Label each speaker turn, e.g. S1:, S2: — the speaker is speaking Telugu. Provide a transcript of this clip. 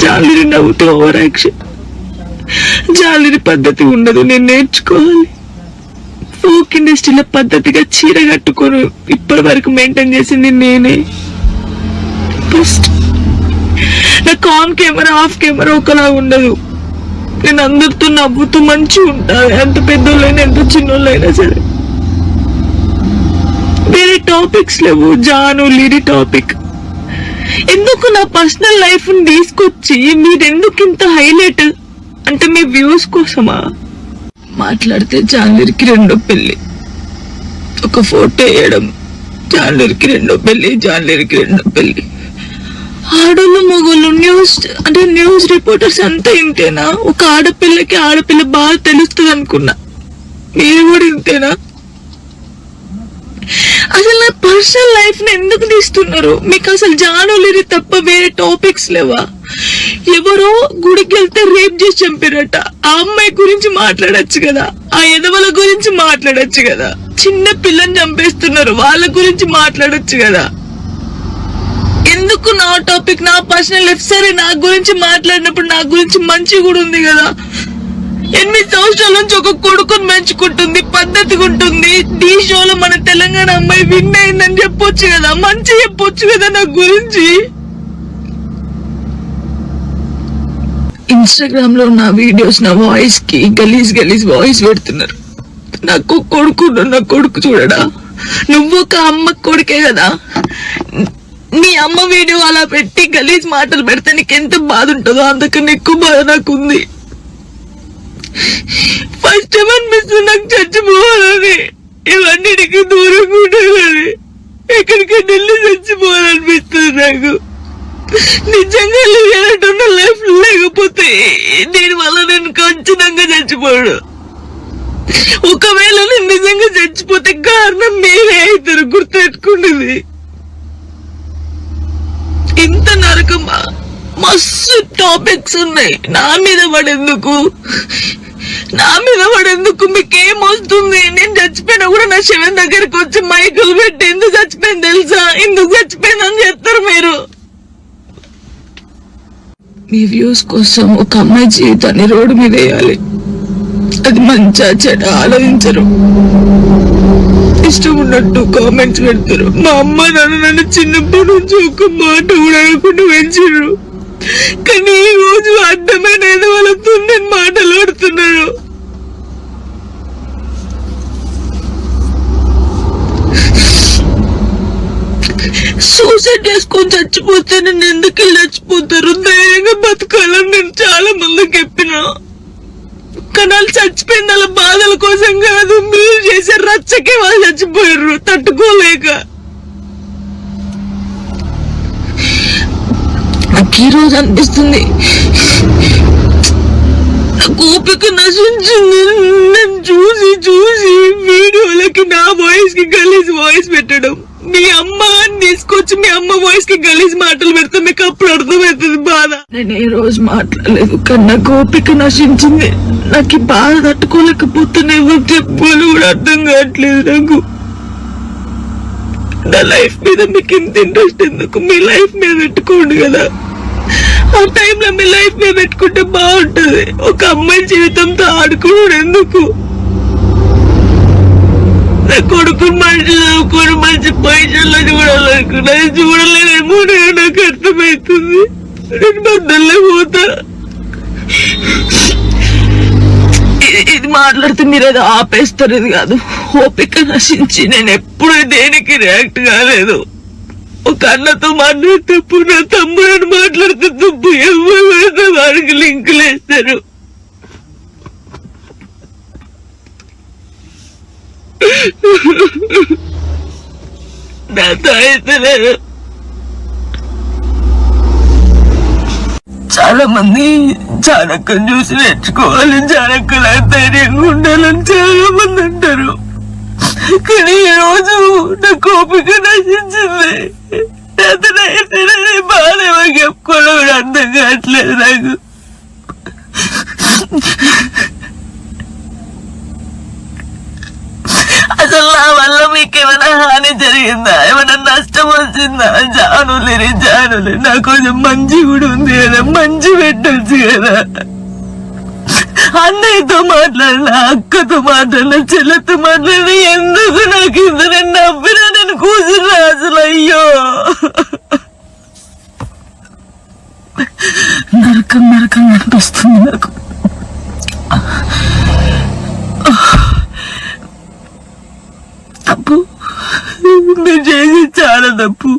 S1: జాలిని నవ్వుతూ ఓవర్ యాక్షన్. జాలిని పద్ధతి ఉండదు, నేను నేర్చుకోవాలి. ఫోక్ ఇండస్ట్రీలో పద్ధతిగా చీర కట్టుకొని ఇప్పటి వరకు మెయింటైన్ చేసింది నేనే. ఫస్ట్ నాకు ఆన్ కెమెరా ఆఫ్ కెమెరా ఒకలా ఉండదు. నేను అందరితో నవ్వుతూ మంచిగా ఉంటాను, ఎంత పెద్దోళ్ళైనా ఎంత చిన్నోళ్ళైనా సరే. వేరే టాపిక్స్ లేవు, జాను లిరి టాపిక్. ఎందుకు నా పర్సనల్ లైఫ్ ని తీసుకొచ్చి మీరెందుకు ఇంత హైలైట్? అంటే మీ వ్యూస్ కోసమా? మాట్లాడితే జాన్లరికి రెండో పెళ్లి, ఒక ఫోటో వేయడం, జాన్లరికి రెండో పెళ్లి, జాన్లరికి రెండో పెళ్లి. ఆడోళ్ళు మొగోళ్ళు న్యూస్ రిపోర్టర్స్ అంతా ఇంతేనా? ఒక ఆడపిల్లకి ఆడపిల్ల బాగా తెలుస్తుంది అనుకున్నా, మీరు కూడా ఇంతేనా? అసలు నా పర్సనల్ లైఫ్ ని ఎందుకు తీస్తున్నారు? మీకు అసలు జానులిరి తప్ప వేరే టాపిక్స్ లేవా? ఎవరో గుడికి వెళ్తే రేప్ చేసి చంపారట, ఆ అమ్మాయి గురించి మాట్లాడచ్చు కదా, ఆ ఎదవల గురించి మాట్లాడచ్చు కదా. చిన్న పిల్లని చంపేస్తున్నారు, వాళ్ళ గురించి మాట్లాడచ్చు కదా. ఎందుకు నా టాపిక్, నా పర్సనల్ లైఫ్? సరే, నా గురించి మాట్లాడినప్పుడు నా గురించి మంచి కూడా ఉంది కదా. 8 సంవత్సరాల నుంచి ఒక కొడుకుని పెంచుకుంటుంది, పద్ధతిగా ఉంటుంది. ఢీ షోలో మన తెలంగాణ అమ్మాయి విన్ అయిందని చెప్పొచ్చు కదా, మంచి చెప్పొచ్చు కదా నా గురించి. ఇన్స్టాగ్రామ్ లో నా వీడియోస్, నా వాయిస్ కి గలీజ్ వాయిస్ పెడుతున్నారు. నాకు కొడుకు, నా కొడుకు చూడడా? నువ్వు ఒక అమ్మ కొడుకే కదా. నీ అమ్మ వీడియో అలా పెట్టి గలీజ్ మాటలు పెడితే నీకు ఎంత బాధ ఉంటుందో అంతకన్నా ఎక్కువ బాధ నాకుంది. ఫస్ట్ టైం అనిపిస్తుంది నాకు చచ్చిపోవాలని, ఇవన్నిటికి దూరంగా ఉండాలని, ఎక్కడికైనా వెళ్ళి చచ్చిపోవాలనిపిస్తుంది నాకు. నిజంగా లేనట్టున్న లైఫ్ లేకపోతే దీని వల్ల నేను ఖచ్చితంగా చచ్చిపోడు. ఒకవేళ నేను నిజంగా చచ్చిపోతే కారణం మీరే అవుతారు, గుర్తుపెట్టుకునేది. ఇంత నరకమా? మస్తు టాపిక్స్ ఉన్నాయి. నా మీద పడేందుకు మీకేమొస్తుంది? నేను చచ్చిపోయినా కూడా నా శవం దగ్గరికి వచ్చి మైకులు పెట్టి ఎందుకు చచ్చిపోయింది తెలుసా, ఎందుకు చచ్చిపోయిందని చెప్తారు మీరు. మీ వ్యూస్ కోసం ఒక అమ్మాయి జీవితాన్ని రోడ్డు మీద వేయాలి, అది మంచా చెడ ఆలోచించరు. ఇష్టం ఉన్నట్టు కామెంట్స్ పెడతారు. మా అమ్మ నాన్న నన్ను చిన్నప్పటి నుంచి ఒక మాట కూడా అనకుండా పెంచారు, కానీ ఈ రోజు అడ్డమైన వాళ్ళతో నేను మాట్లాడుతున్నాను. సూసైడ్ చేసుకొని చచ్చిపోతే నేను ఎందుకు చచ్చిపోతారు? ధైర్యంగా బతకాలని నేను చాలా మందికి చెప్పినా, కానీ వాళ్ళు చచ్చిపోయింది వాళ్ళ బాధల కోసం కాదు, మీరు చేసే రచ్చకే వాళ్ళు చచ్చిపోయారు తట్టుకోలేక. నాకు ఈ రోజు అనిపిస్తుంది ఓపిక నశించింది. నేను చూసి వీడియోలకి నా వాయిస్ కి గలీజ్ వాయిస్ పెట్టడం, మీ అమ్మ తీసుకొచ్చి మీ అమ్మ వాయిస్ కి గలీజ్ మాటలు పెడితే మీకు అప్పుడు అర్థమవుతుంది బాధ. నేను ఏ రోజు మాట్లాడలేదు, కానీ నాకు ఓపిక నశించింది. నాకు ఈ బాధ తట్టుకోలేకపోతున్నా, ఎవరు చెప్పుకోవాలి కూడా అర్థం కావట్లేదు నాకు. నా లైఫ్ మీద మీకు ఇంత ఇంట్రెస్ట్ ఎందుకు? మీ లైఫ్ మీద పెట్టుకోండి కదా. ఆ టైంలో మీ లైఫ్ మీద పెట్టుకుంటే బాగుంటది. ఒక అమ్మాయి జీవితంతో ఆడుకోవడం ఎందుకు? నా కొడుకుని మంచి చదువుకొని మంచి పొజిషన్లో చూడాలనుకున్నా, చూడలేదేమో నాకు అర్థమవుతుంది. నేను బద్దల్లే పోతా. ఇది మాట్లాడితే మీరు ఏదో ఆపేస్తారు, ఇది కాదు. ఓపిక నశించి నేను ఎప్పుడు దేనికి రియాక్ట్ కాలేదు. ఒక అన్నతో మాట్లాడితే తప్పు, నా తమ్ముడు మాట్లాడితే తప్పు, ఎవరు వాడికి లింకులు వేస్తారు. నాతో అయితే లేదు. చాలా మంది చాణక్యం చూసి నేర్చుకోవాలి, చాణక్యం ధైర్యంగా ఉండాలని చాలా మంది అంటారు, కానీ ఈ రోజు నా కోపిక నశించింది. అతనైతే బాధ చెప్పుకోవడం కూడా అర్థం కావట్లేదు నాకు.
S2: అసలు నా వల్ల మీకేమైనా హాని జరిగిందా, ఏమైనా నష్టం వచ్చిందా? జానులేరి నాకు కొంచెం మంచి కూడా ఉంది కదా, మంచి పెట్టొచ్చు కదా. అన్నయ్యతో మాట్లాడినా, అక్కతో మాట్లాడినా, చెల్లెతో మాట్లాడినా, ఎందుకు నాకు ఇంత నేను నవ్వినా నేను కూర్చున్నా అసలు. అయ్యో నరకం నరకం అనిపిస్తుంది నాకు. తప్పు, నేను చేసి చాలా తప్పు.